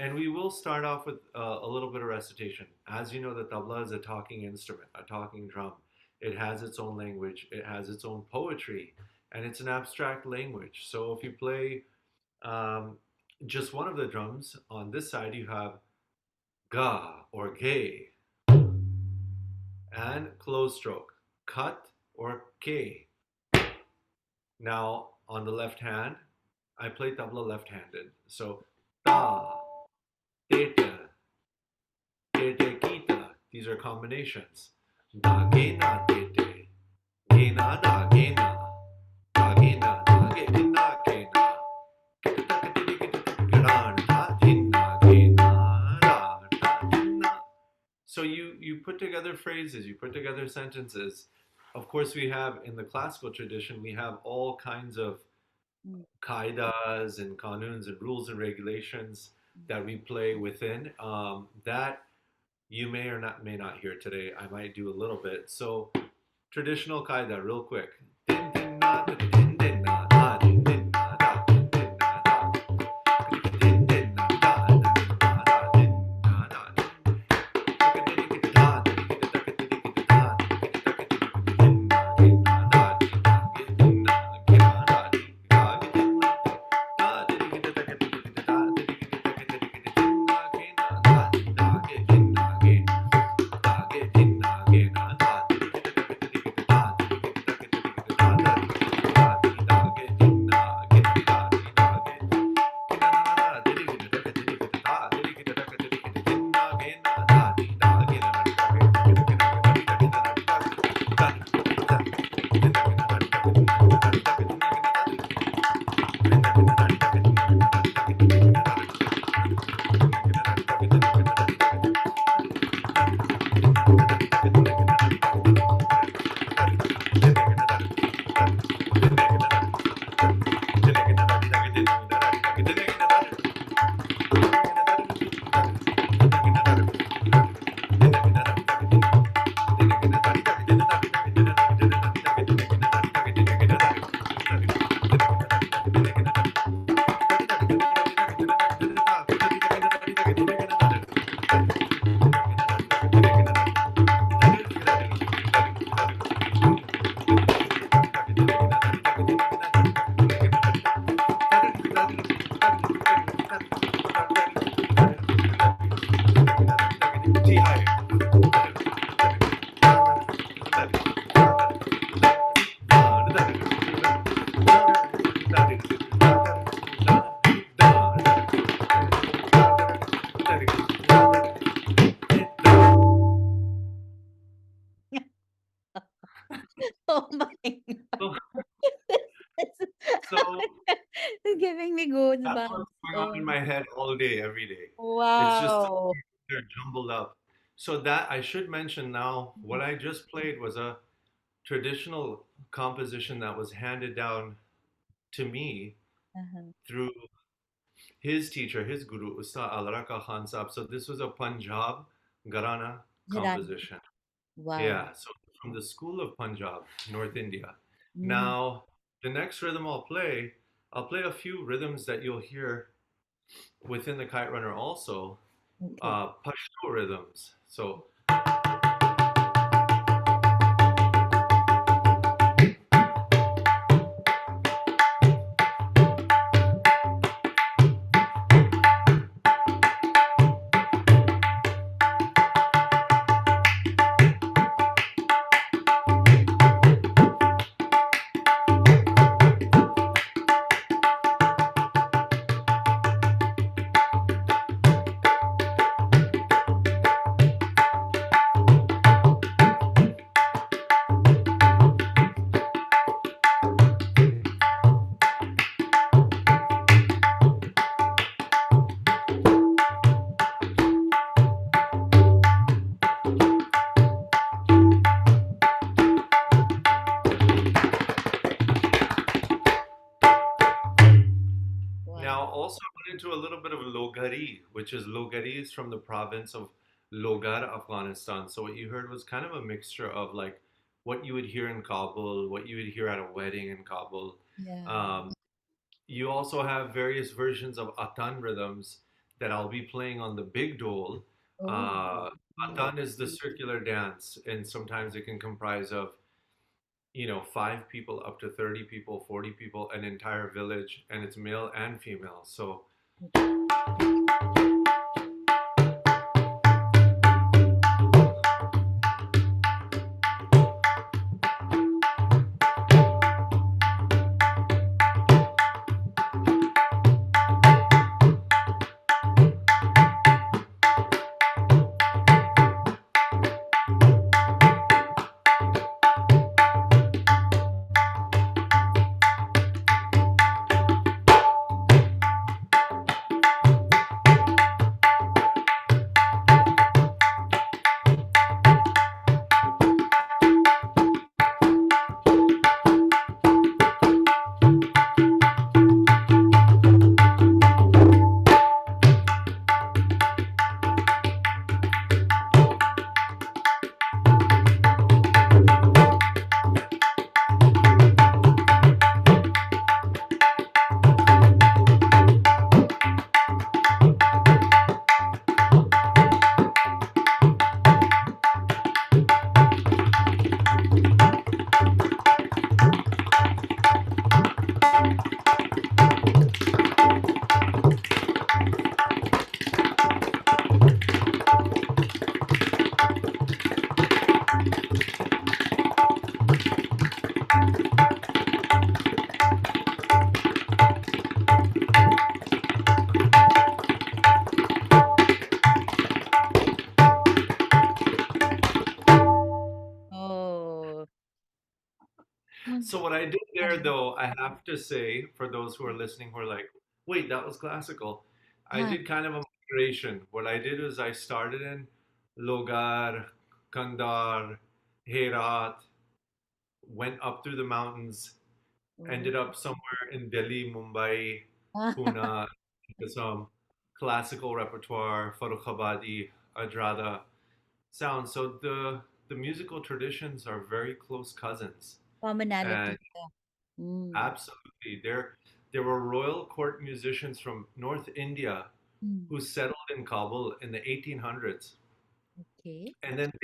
And we will start off with a little bit of recitation. As you know, the tabla is a talking instrument, a talking drum. It has its own language, it has its own poetry, and it's an abstract language. So if you play um, just one of the drums, on this side you have ga or gay, and close stroke, cut or k. Now on the left hand, I play tabla left-handed. So ta, te, te, kita. These are combinations. Da ge na te te. Ge na da ge na. Da ge na da ge na ge na. So you put together phrases, you put together sentences. Of course, we have in the classical tradition, we have all kinds of Mm. kaidas and kanuns and rules and regulations that we play within. That you may not hear today. I might do a little bit. So traditional kaida, real quick. Din din na da din din na da din din na da din din na da din din na da din na da din na da Oh my God. So, It's so it's giving me that's what's goosebumps. going on in Oh, my head all day, every day. It's just wow. they're jumbled up. So that I should mention now, what I just played was a traditional composition that was handed down to me Uh-huh. through his teacher, his guru, Ustad Khan Sahab. So this was a Punjab Gharana Jiran. composition. Wow. Yeah, so from the school of Punjab, North India. Mm. Now, the next rhythm I'll play a few rhythms that you'll hear within the kite runner also, Okay. Pashto rhythms. So Wow. now also I went into a little bit of Logari, which is Logari is from the province of Logar, Afghanistan. So what you heard was kind of a mixture of like what you would hear in Kabul, what you would hear at a wedding in Kabul. Yeah. Um, you also have various versions of Atan rhythms that I'll be playing on the big dole. Oh. Uh, Mm. Atan is the circular dance, and sometimes it can comprise of, 5 people up to 30 people, 40 people, an entire village, and it's male and female. So, Oh. so what I did there, though, I have to say, for those who are listening who are like, wait, that was classical, I Huh. did kind of a migration. What I did is I started in Logar, Kandar, Herat, went up through the mountains, Oh. ended up somewhere in Delhi, Mumbai, Pune, into some classical repertoire, Farrukhabadi, Adrada sound. So the musical traditions are very close cousins, and Commonality. Yeah. Mm. absolutely, there were royal court musicians from North India Mm. who settled in Kabul in the 1800s, Okay. and then Mm.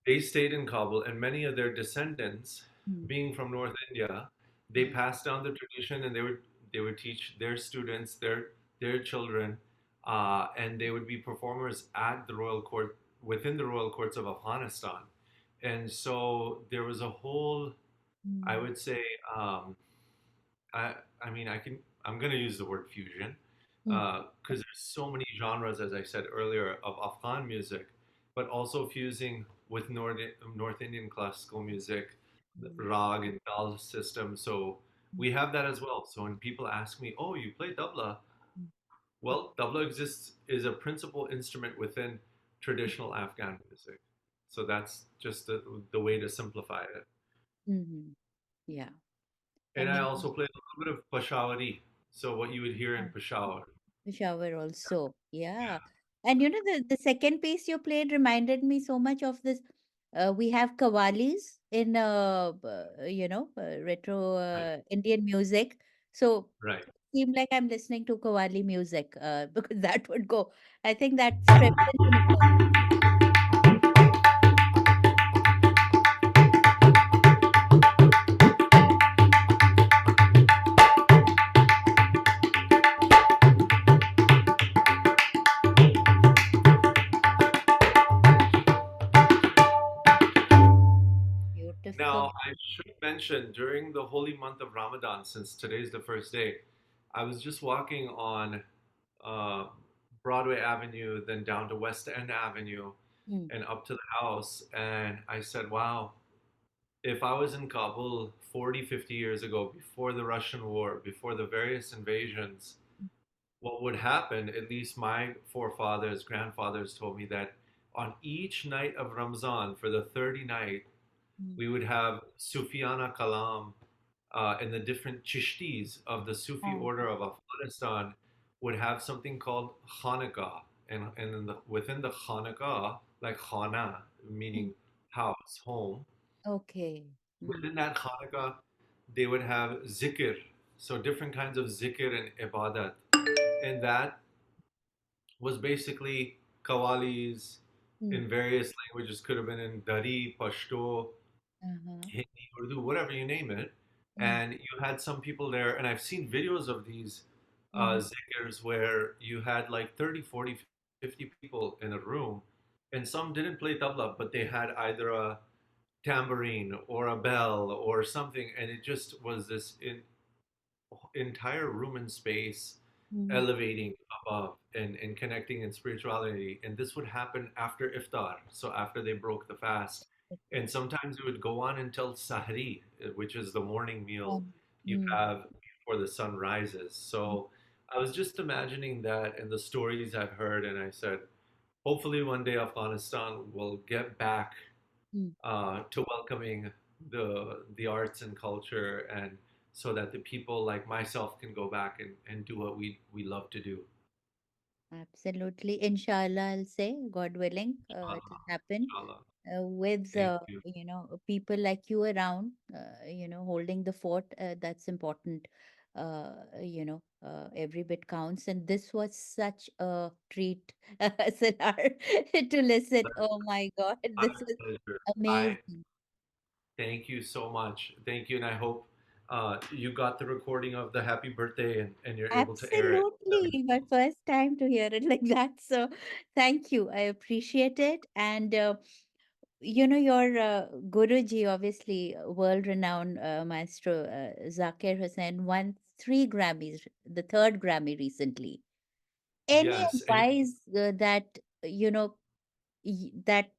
they stayed in Kabul, and many of their descendants, Mm. being from North India, they Mm. passed down the tradition, and they would teach their students, their children, and they would be performers at the royal court within the royal courts of Afghanistan, and so there was a whole, I Mm. would say, I I mean I'm gonna use the word fusion Mm. because there's so many genres, as I said earlier, of Afghan music, but also fusing with North Indian classical music, the Mm. rag and tal system. So we have that as well. So when people ask me, "Oh, you play tabla?" Mm. Well, tabla exists is a principal instrument within traditional Afghan music. So that's just the way to simplify it. Mhm. Yeah. I And I mean, also play a little bit of Peshawari. So what you would hear in uh, Peshawar. Peshawar also. Yeah. And the second piece you played reminded me so much of this. We have kavalis in retro Right. Indian music. So Right. seemed like I'm listening to kavali music because that would go. I think that strengthens in a beautiful. Now, I should mention during the holy month of Ramadan, since today's the first day, I was just walking on uh, Broadway Avenue, then down to West End Avenue, Mm. and up to the house. And I said, wow, if I was in Kabul 40, 50 years ago, before the Russian war, before the various invasions, what would happen, at least my forefathers, grandfathers told me that on each night of Ramzan, for the 30 night, Mm. we would have Sufiana Kalam and the different Chishtis of the Sufi Ah. order of Afghanistan would have something called Khanaqah. And within the Khanaqah, like Khana, Mm. meaning house, home, Okay. Mm. within that Khanaqah, they would have zikr. So different kinds of zikr and ibadat. and that was basically Qawwalis Mm. in various languages. Could have been in Dari, Pashto, Uh-huh. Hindi, Urdu, whatever you name it. Mm. And you had some people there, and I've seen videos of these Mhm. zikrs where you had like 30, 40, 50 people in a room, and some didn't play tabla, but they had either a tambourine or a bell or something, and it just was this entire room and space Mhm. elevating above and connecting in spirituality. And this would happen after iftar, so after they broke the fast. And sometimes it would go on until sahri, which is the morning meal you Mm. have before the sun rises. So I was just imagining that and the stories I've heard, and I said, hopefully one day Afghanistan will get back Mm. to welcoming the arts and culture, and so that the people like myself can go back and do what we love to do. Absolutely. Inshallah, I'll say, God willing, it will Inshallah, happen inshallah. with, Thank you. people like you around, holding the fort. That's important. Every bit counts. And this was such a treat, Salar, to listen. Oh my God, My this was pleasure. I amazing. thank you so much. Thank you, and I hope you got the recording of the happy birthday and you're able to air it. Absolutely. My first time to hear it like that. So thank you. I appreciate it. And your Guruji, obviously world-renowned maestro Zakir Hussain, won 3 Grammys, the third Grammy recently. Any Yes, and advice that that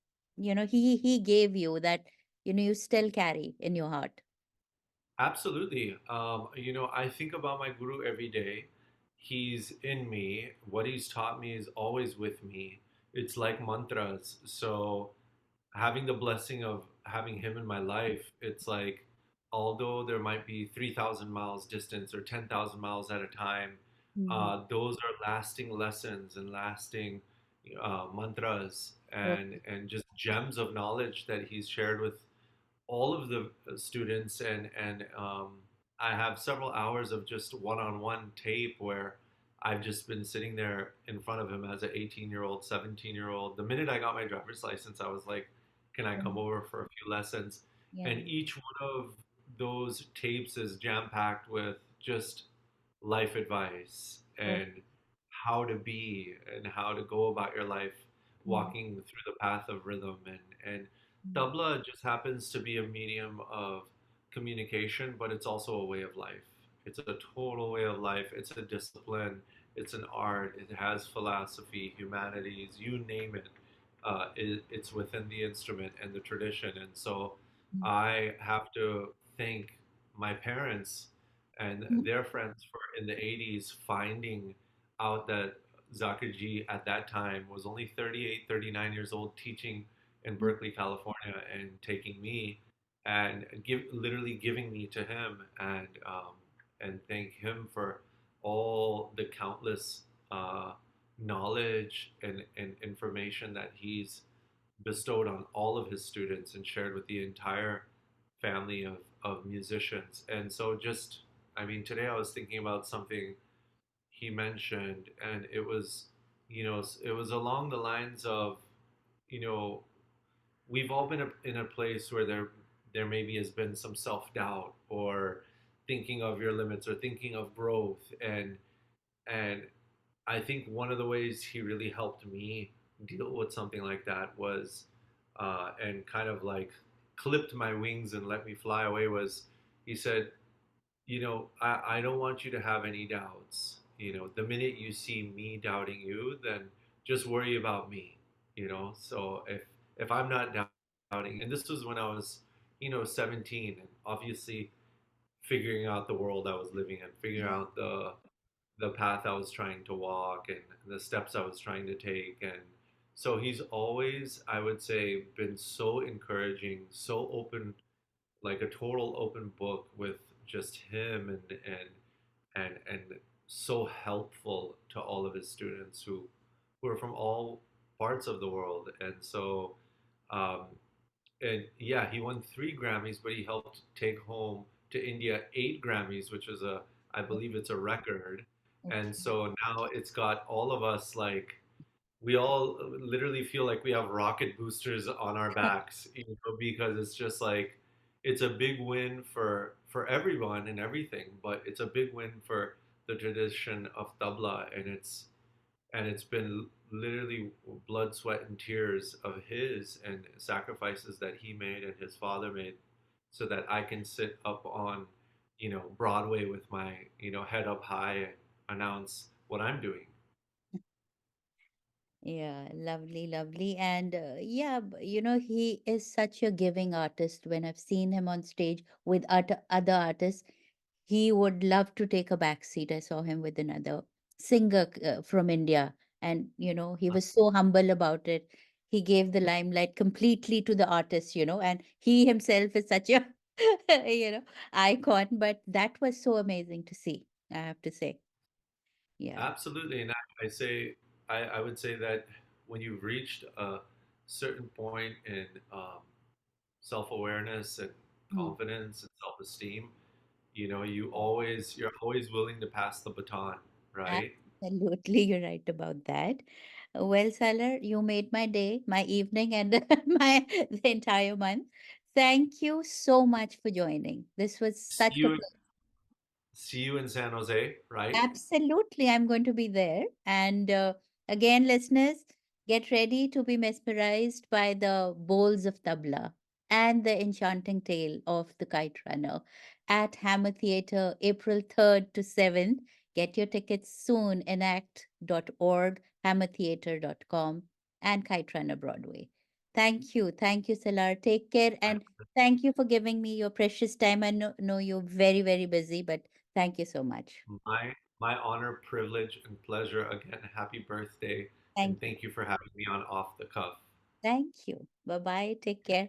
he gave you that you still carry in your heart? absolutely. I think about my guru every day. He's in me. What he's taught me is always with me. It's like mantras. So having the blessing of having him in my life, it's like, although there might be 3,000 miles distance or 10,000 miles at a time, Mhm. those are lasting lessons and lasting mantras Okay. and just gems of knowledge that he's shared with all of the students. And I have several hours of just one-on-one tape where I've just been sitting there in front of him as an 18-year-old, 17-year-old. The minute I got my driver's license, I was like, can I come Mhm. over for a few lessons? Yeah. And each one of those tapes is jam-packed with just life advice Okay. and how to be and how to go about your life Mm. walking through the path of rhythm. And Mm. tabla just happens to be a medium of communication, but it's also a way of life. It's a total way of life. It's a discipline. It's an art. It has philosophy, humanities, you name it. It's within the instrument and the tradition. And so Mm. I have to thank my parents and Mm. their friends for in the 80s finding out that Zakir Ji at that time was only 38, 39 years old, teaching in Mm. Berkeley, California, and taking me and literally giving me to him, and thank him for all the countless knowledge and information that he's bestowed on all of his students and shared with the entire family of musicians. And so just, I mean, today I was thinking about something he mentioned, and it was, it was along the lines of, you know, we've all been in a place where there maybe has been some self-doubt or thinking of your limits or thinking of growth. And I think one of the ways he really helped me deal with something like that was, and kind of like clipped my wings and let me fly away, was he said, I don't want you to have any doubts. The minute you see me doubting you, then just worry about me. So if I'm not doubting, and this was when I was, 17, and obviously figuring out the world I was living in, figuring Yeah. out the path I was trying to walk and the steps I was trying to take. And so he's always, I would say, been so encouraging, so open, like a total open book with just him, and so helpful to all of his students who are from all parts of the world. And so um, and yeah, he won 3 Grammys, but he helped take home to India 8 Grammys, which is I believe it's a record. And Okay. so now it's got all of us like we all literally feel like we have rocket boosters on our backs, because it's just like it's a big win for everyone and everything, but it's a big win for the tradition of tabla, and it's been literally blood, sweat, and tears of his and sacrifices that he made and his father made, so that I can sit up on, Broadway with my, head up high and announce what I'm doing. Yeah, lovely, lovely. And yeah, he is such a giving artist. When I've seen him on stage with other artists, he would love to take a back seat. I saw him with another singer from India, and he was so humble about it. He gave the limelight completely to the artist, and he himself is such a icon. But that was so amazing to see, I have to say. Yeah. Absolutely, and I would say that when you've reached a certain point in self-awareness and Hmm. confidence and self-esteem, you're always willing to pass the baton, right? Absolutely, you're right about that. Well, Salar, you made my day, my evening, and the entire month. Thank you so much for joining. This was See such a you, see you in San Jose, right? Absolutely, I'm going to be there. And again, listeners, get ready to be mesmerized by the bowls of tabla and the enchanting tale of the kite runner at Hammer Theatre, April 3rd to 7th. Get your tickets soon, enact.org, hammertheatre.com, and Kite Runner Broadway. Thank you. Thank you, Salar. Take care. And thank you for giving me your precious time. I know you're very, very busy, but thank you so much. My honor, privilege, and pleasure. Again, happy birthday, and Thank you. thank you for having me on Off the Cuff. Thank you. Bye bye. Take care.